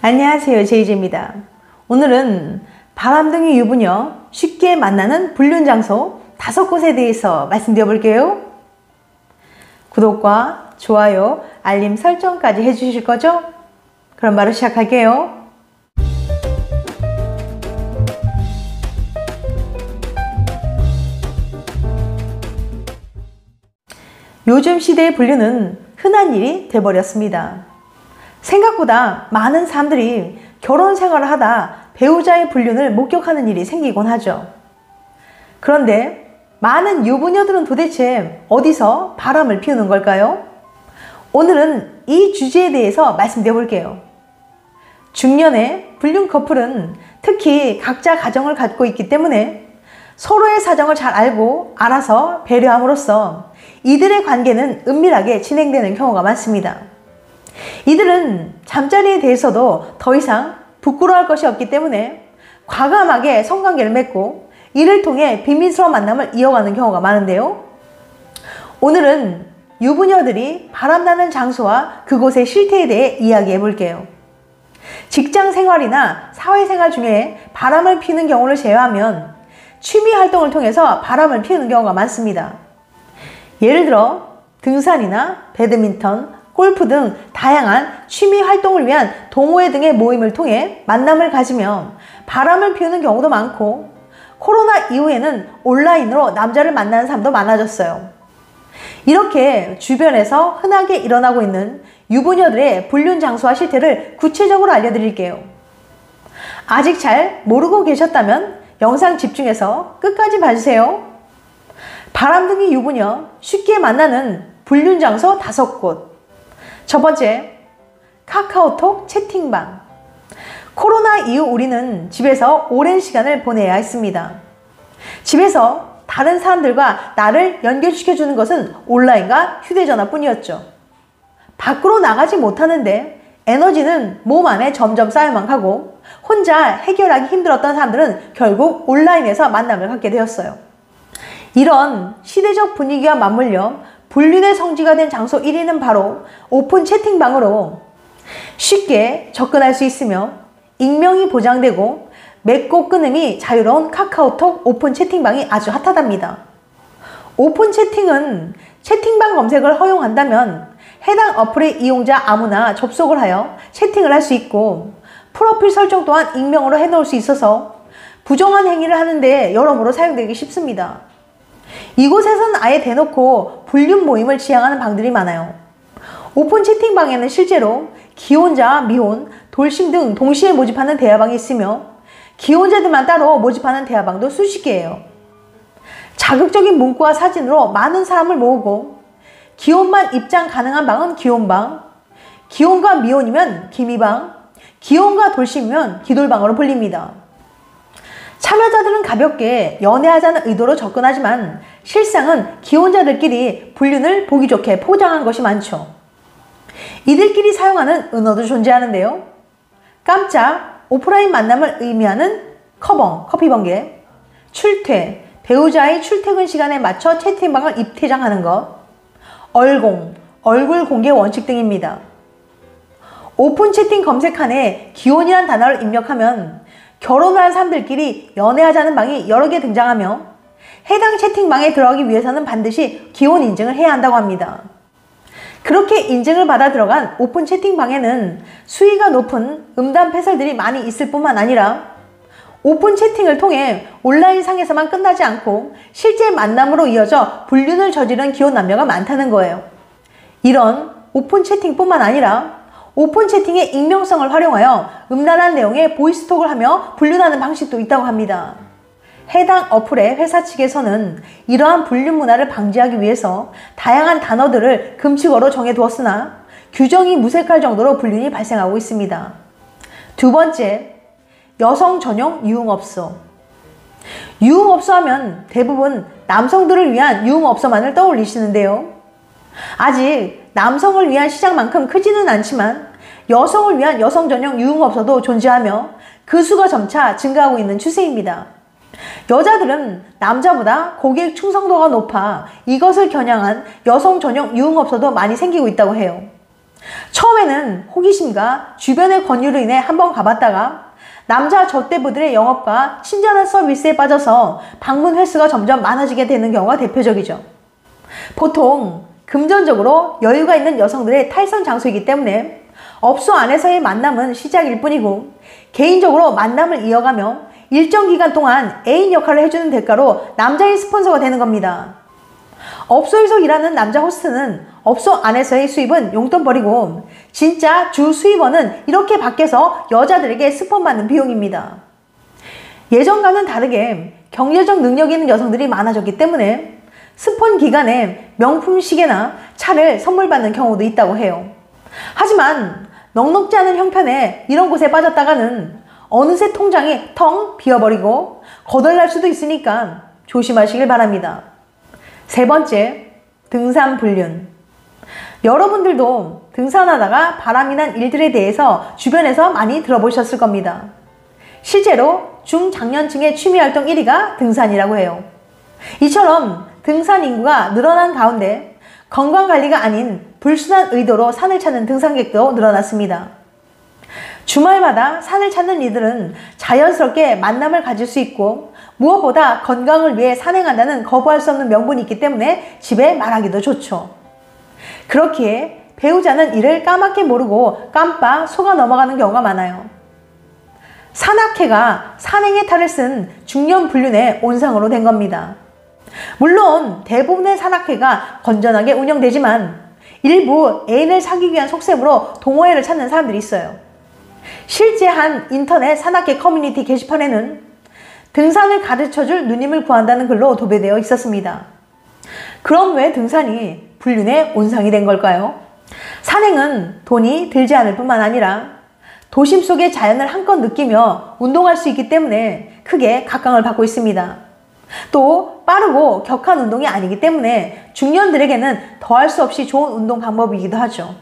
안녕하세요, 제이제입니다. 오늘은 바람둥이 유부녀 쉽게 만나는 불륜 장소 5곳에 대해서 말씀드려 볼게요. 구독과 좋아요, 알림 설정까지 해주실 거죠? 그럼 바로 시작할게요. 요즘 시대의 불륜은 흔한 일이 돼버렸습니다. 생각보다 많은 사람들이 결혼 생활을 하다 배우자의 불륜을 목격하는 일이 생기곤 하죠. 그런데 많은 유부녀들은 도대체 어디서 바람을 피우는 걸까요? 오늘은 이 주제에 대해서 말씀드려 볼게요. 중년의 불륜 커플은 특히 각자 가정을 갖고 있기 때문에 서로의 사정을 잘 알아서 배려함으로써 이들의 관계는 은밀하게 진행되는 경우가 많습니다. 이들은 잠자리에 대해서도 더 이상 부끄러워할 것이 없기 때문에 과감하게 성관계를 맺고 이를 통해 비밀스러운 만남을 이어가는 경우가 많은데요. 오늘은 유부녀들이 바람나는 장소와 그곳의 실태에 대해 이야기해 볼게요. 직장 생활이나 사회생활 중에 바람을 피우는 경우를 제외하면 취미 활동을 통해서 바람을 피우는 경우가 많습니다. 예를 들어 등산이나 배드민턴, 골프 등 다양한 취미 활동을 위한 동호회 등의 모임을 통해 만남을 가지며 바람을 피우는 경우도 많고, 코로나 이후에는 온라인으로 남자를 만나는 사람도 많아졌어요. 이렇게 주변에서 흔하게 일어나고 있는 유부녀들의 불륜 장소와 실태를 구체적으로 알려드릴게요. 아직 잘 모르고 계셨다면 영상 집중해서 끝까지 봐주세요. 바람둥이 유부녀 쉽게 만나는 불륜 장소 5곳. 첫 번째, 카카오톡 채팅방. 코로나 이후 우리는 집에서 오랜 시간을 보내야 했습니다. 집에서 다른 사람들과 나를 연결시켜주는 것은 온라인과 휴대전화 뿐이었죠. 밖으로 나가지 못하는데 에너지는 몸 안에 점점 쌓여만 가고 혼자 해결하기 힘들었던 사람들은 결국 온라인에서 만남을 갖게 되었어요. 이런 시대적 분위기와 맞물려 불륜의 성지가 된 장소 1위는 바로 오픈 채팅방으로 쉽게 접근할 수 있으며 익명이 보장되고 맺고 끊음이 자유로운 카카오톡 오픈 채팅방이 아주 핫하답니다. 오픈 채팅은 채팅방 검색을 허용한다면 해당 어플의 이용자 아무나 접속을 하여 채팅을 할 수 있고, 프로필 설정 또한 익명으로 해놓을 수 있어서 부정한 행위를 하는데 여러모로 사용되기 쉽습니다. 이곳에서는 아예 대놓고 불륜 모임을 지향하는 방들이 많아요. 오픈 채팅방에는 실제로 기혼자, 미혼, 돌싱 등 동시에 모집하는 대화방이 있으며 기혼자들만 따로 모집하는 대화방도 수십 개예요. 자극적인 문구와 사진으로 많은 사람을 모으고, 기혼만 입장 가능한 방은 기혼방, 기혼과 미혼이면 기미방, 기혼과 돌싱이면 기돌방으로 불립니다. 참여자들은 가볍게 연애하자는 의도로 접근하지만 실상은 기혼자들끼리 불륜을 보기 좋게 포장한 것이 많죠. 이들끼리 사용하는 은어도 존재하는데요. 깜짝 오프라인 만남을 의미하는 커벙, 커피번개, 출퇴, 배우자의 출퇴근 시간에 맞춰 채팅방을 입퇴장하는 것, 얼공, 얼굴 공개 원칙 등입니다. 오픈 채팅 검색칸에 기혼이란 단어를 입력하면 결혼을 한 사람들끼리 연애하자는 방이 여러 개 등장하며 해당 채팅방에 들어가기 위해서는 반드시 기혼 인증을 해야 한다고 합니다. 그렇게 인증을 받아 들어간 오픈 채팅방에는 수위가 높은 음담 패설들이 많이 있을 뿐만 아니라 오픈 채팅을 통해 온라인상에서만 끝나지 않고 실제 만남으로 이어져 불륜을 저지른 기혼 남녀가 많다는 거예요. 이런 오픈 채팅뿐만 아니라 오픈 채팅의 익명성을 활용하여 음란한 내용의 보이스톡을 하며 불륜하는 방식도 있다고 합니다. 해당 어플의 회사 측에서는 이러한 불륜 문화를 방지하기 위해서 다양한 단어들을 금칙어로 정해두었으나 규정이 무색할 정도로 불륜이 발생하고 있습니다. 두 번째, 여성 전용 유흥업소. 유흥업소 하면 대부분 남성들을 위한 유흥업소만을 떠올리시는데요. 아직 남성을 위한 시장만큼 크지는 않지만 여성을 위한 여성 전용 유흥업소도 존재하며 그 수가 점차 증가하고 있는 추세입니다. 여자들은 남자보다 고객 충성도가 높아 이것을 겨냥한 여성 전용 유흥업소도 많이 생기고 있다고 해요. 처음에는 호기심과 주변의 권유로 인해 한번 가봤다가 남자 젖대부들의 영업과 친절한 서비스에 빠져서 방문 횟수가 점점 많아지게 되는 경우가 대표적이죠. 보통 금전적으로 여유가 있는 여성들의 탈선 장소이기 때문에 업소 안에서의 만남은 시작일 뿐이고 개인적으로 만남을 이어가며 일정 기간 동안 애인 역할을 해주는 대가로 남자의 스폰서가 되는 겁니다. 업소에서 일하는 남자 호스트는 업소 안에서의 수입은 용돈벌이고 진짜 주 수입원은 이렇게 밖에서 여자들에게 스폰받는 비용입니다. 예전과는 다르게 경제적 능력 있는 여성들이 많아졌기 때문에 스폰 기간에 명품 시계나 차를 선물 받는 경우도 있다고 해요. 하지만 넉넉지 않은 형편에 이런 곳에 빠졌다가는 어느새 통장이 텅 비어버리고 거덜날 수도 있으니까 조심하시길 바랍니다. 세 번째, 등산 불륜. 여러분들도 등산하다가 바람이 난 일들에 대해서 주변에서 많이 들어보셨을 겁니다. 실제로 중장년층의 취미활동 1위가 등산이라고 해요. 이처럼 등산 인구가 늘어난 가운데 건강관리가 아닌 불순한 의도로 산을 찾는 등산객도 늘어났습니다. 주말마다 산을 찾는 이들은 자연스럽게 만남을 가질 수 있고 무엇보다 건강을 위해 산행한다는 거부할 수 없는 명분이 있기 때문에 집에 말하기도 좋죠. 그렇기에 배우자는 이를 까맣게 모르고 깜빡 속아 넘어가는 경우가 많아요. 산악회가 산행의 탈을 쓴 중년 불륜의 온상으로 된 겁니다. 물론 대부분의 산악회가 건전하게 운영되지만 일부 애인을 사귀기 위한 속셈으로 동호회를 찾는 사람들이 있어요. 실제 한 인터넷 산악회 커뮤니티 게시판에는 등산을 가르쳐줄 누님을 구한다는 글로 도배되어 있었습니다. 그럼 왜 등산이 불륜의 온상이 된 걸까요? 산행은 돈이 들지 않을 뿐만 아니라 도심 속의 자연을 한껏 느끼며 운동할 수 있기 때문에 크게 각광을 받고 있습니다. 또 빠르고 격한 운동이 아니기 때문에 중년들에게는 더할 수 없이 좋은 운동 방법이기도 하죠.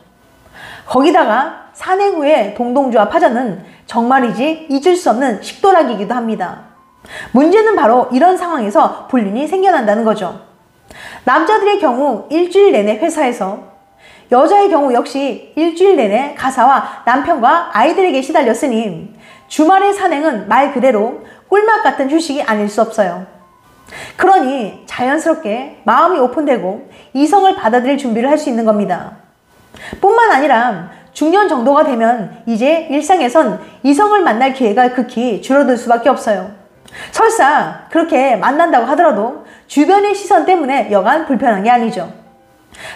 거기다가 산행 후에 동동주와 파전은 정말이지 잊을 수 없는 식도락이기도 합니다. 문제는 바로 이런 상황에서 불륜이 생겨난다는 거죠. 남자들의 경우 일주일 내내 회사에서, 여자의 경우 역시 일주일 내내 가사와 남편과 아이들에게 시달렸으니 주말의 산행은 말 그대로 꿀맛 같은 휴식이 아닐 수 없어요. 그러니 자연스럽게 마음이 오픈되고 이성을 받아들일 준비를 할 수 있는 겁니다. 뿐만 아니라 중년 정도가 되면 이제 일상에선 이성을 만날 기회가 극히 줄어들 수밖에 없어요. 설사 그렇게 만난다고 하더라도 주변의 시선 때문에 여간 불편한 게 아니죠.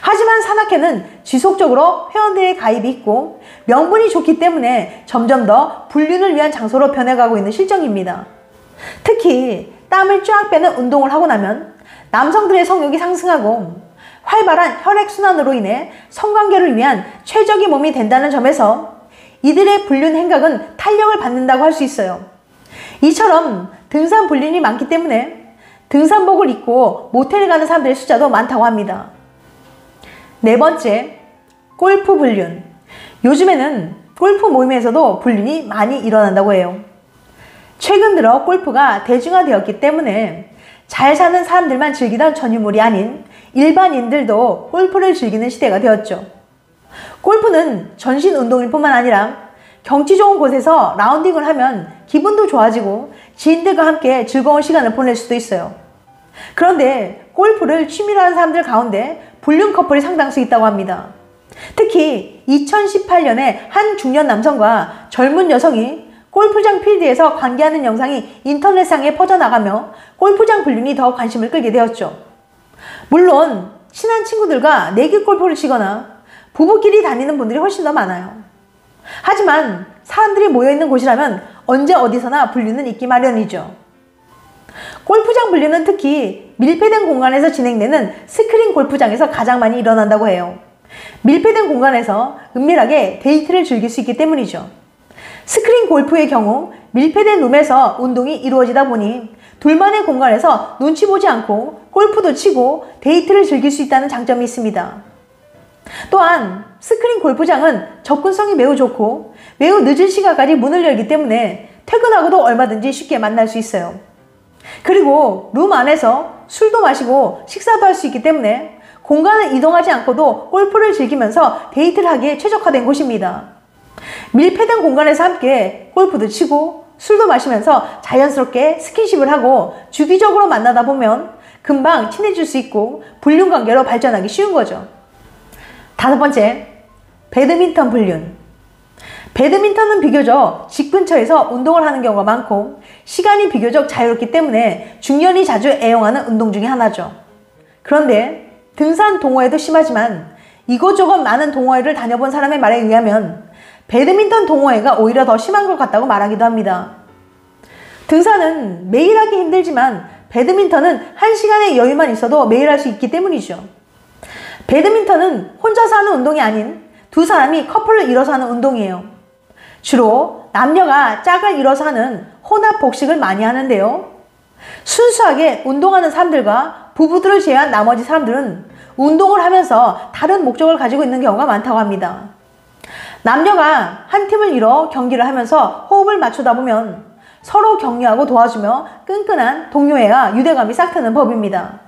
하지만 산악회는 지속적으로 회원들의 가입이 있고 명분이 좋기 때문에 점점 더 불륜을 위한 장소로 변해가고 있는 실정입니다. 특히 땀을 쫙 빼는 운동을 하고 나면 남성들의 성욕이 상승하고 활발한 혈액순환으로 인해 성관계를 위한 최적의 몸이 된다는 점에서 이들의 불륜 행각은 탄력을 받는다고 할 수 있어요. 이처럼 등산 불륜이 많기 때문에 등산복을 입고 모텔에 가는 사람들의 숫자도 많다고 합니다. 네 번째, 골프 불륜. 요즘에는 골프 모임에서도 불륜이 많이 일어난다고 해요. 최근 들어 골프가 대중화되었기 때문에 잘 사는 사람들만 즐기던 전유물이 아닌 일반인들도 골프를 즐기는 시대가 되었죠. 골프는 전신 운동일 뿐만 아니라 경치 좋은 곳에서 라운딩을 하면 기분도 좋아지고 지인들과 함께 즐거운 시간을 보낼 수도 있어요. 그런데 골프를 취미로 하는 사람들 가운데 불륜 커플이 상당수 있다고 합니다. 특히 2018년에 한 중년 남성과 젊은 여성이 골프장 필드에서 관계하는 영상이 인터넷상에 퍼져나가며 골프장 불륜이 더 관심을 끌게 되었죠. 물론 친한 친구들과 내기 골프를 치거나 부부끼리 다니는 분들이 훨씬 더 많아요. 하지만 사람들이 모여있는 곳이라면 언제 어디서나 불륜은 있기 마련이죠. 골프장 불륜은 특히 밀폐된 공간에서 진행되는 스크린 골프장에서 가장 많이 일어난다고 해요. 밀폐된 공간에서 은밀하게 데이트를 즐길 수 있기 때문이죠. 스크린 골프의 경우 밀폐된 룸에서 운동이 이루어지다 보니 둘만의 공간에서 눈치 보지 않고 골프도 치고 데이트를 즐길 수 있다는 장점이 있습니다. 또한 스크린 골프장은 접근성이 매우 좋고 매우 늦은 시간까지 문을 열기 때문에 퇴근하고도 얼마든지 쉽게 만날 수 있어요. 그리고 룸 안에서 술도 마시고 식사도 할 수 있기 때문에 공간을 이동하지 않고도 골프를 즐기면서 데이트를 하기에 최적화된 곳입니다. 밀폐된 공간에서 함께 골프도 치고 술도 마시면서 자연스럽게 스킨십을 하고 주기적으로 만나다 보면 금방 친해질 수 있고 불륜 관계로 발전하기 쉬운 거죠. 5번째, 배드민턴 불륜. 배드민턴은 비교적 집 근처에서 운동을 하는 경우가 많고 시간이 비교적 자유롭기 때문에 중년이 자주 애용하는 운동 중에 하나죠. 그런데 등산 동호회도 심하지만 이곳저곳 많은 동호회를 다녀본 사람의 말에 의하면 배드민턴 동호회가 오히려 더 심한 것 같다고 말하기도 합니다. 등산은 매일 하기 힘들지만 배드민턴은 1시간의 여유만 있어도 매일 할 수 있기 때문이죠. 배드민턴은 혼자서 하는 운동이 아닌 두 사람이 커플을 이뤄서 하는 운동이에요. 주로 남녀가 짝을 이뤄서 하는 혼합 복식을 많이 하는데요. 순수하게 운동하는 사람들과 부부들을 제외한 나머지 사람들은 운동을 하면서 다른 목적을 가지고 있는 경우가 많다고 합니다. 남녀가 한 팀을 이뤄 경기를 하면서 호흡을 맞추다 보면 서로 격려하고 도와주며 끈끈한 동료애와 유대감이 싹트는 법입니다.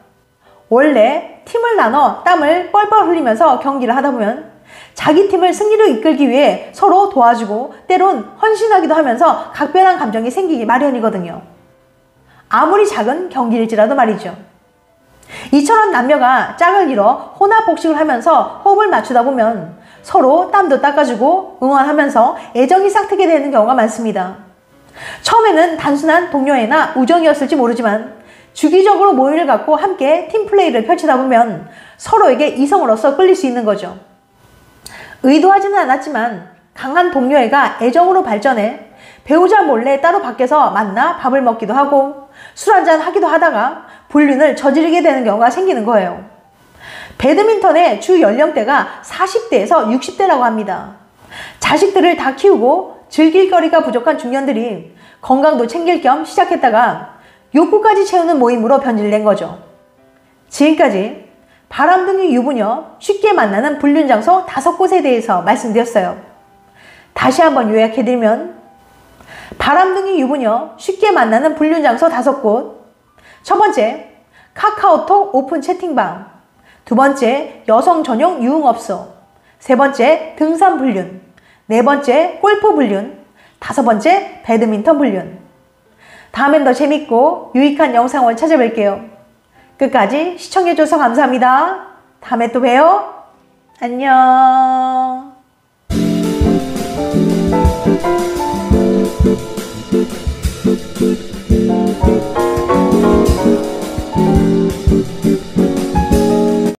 원래 팀을 나눠 땀을 뻘뻘 흘리면서 경기를 하다 보면 자기 팀을 승리로 이끌기 위해 서로 도와주고 때론 헌신하기도 하면서 각별한 감정이 생기기 마련이거든요. 아무리 작은 경기일지라도 말이죠. 이처럼 남녀가 짝을 이뤄 혼합 복식을 하면서 호흡을 맞추다 보면 서로 땀도 닦아주고 응원하면서 애정이 싹트게 되는 경우가 많습니다. 처음에는 단순한 동료애나 우정이었을지 모르지만 주기적으로 모임을 갖고 함께 팀플레이를 펼치다 보면 서로에게 이성으로서 끌릴 수 있는 거죠. 의도하지는 않았지만 강한 동료애가 애정으로 발전해 배우자 몰래 따로 밖에서 만나 밥을 먹기도 하고 술 한잔 하기도 하다가 불륜을 저지르게 되는 경우가 생기는 거예요. 배드민턴의 주 연령대가 40대에서 60대라고 합니다. 자식들을 다 키우고 즐길 거리가 부족한 중년들이 건강도 챙길 겸 시작했다가 욕구까지 채우는 모임으로 변질된 거죠. 지금까지 바람둥이 유부녀 쉽게 만나는 불륜 장소 5곳에 대해서 말씀드렸어요. 다시 한번 요약해드리면 바람둥이 유부녀 쉽게 만나는 불륜 장소 5곳. 첫 번째, 카카오톡 오픈 채팅방. 두 번째, 여성 전용 유흥업소. 세 번째, 등산 불륜. 네 번째, 골프 불륜. 5번째, 배드민턴 불륜. 다음엔 더 재밌고 유익한 영상을 찾아뵐게요. 끝까지 시청해줘서 감사합니다. 다음에 또 봬요. 안녕.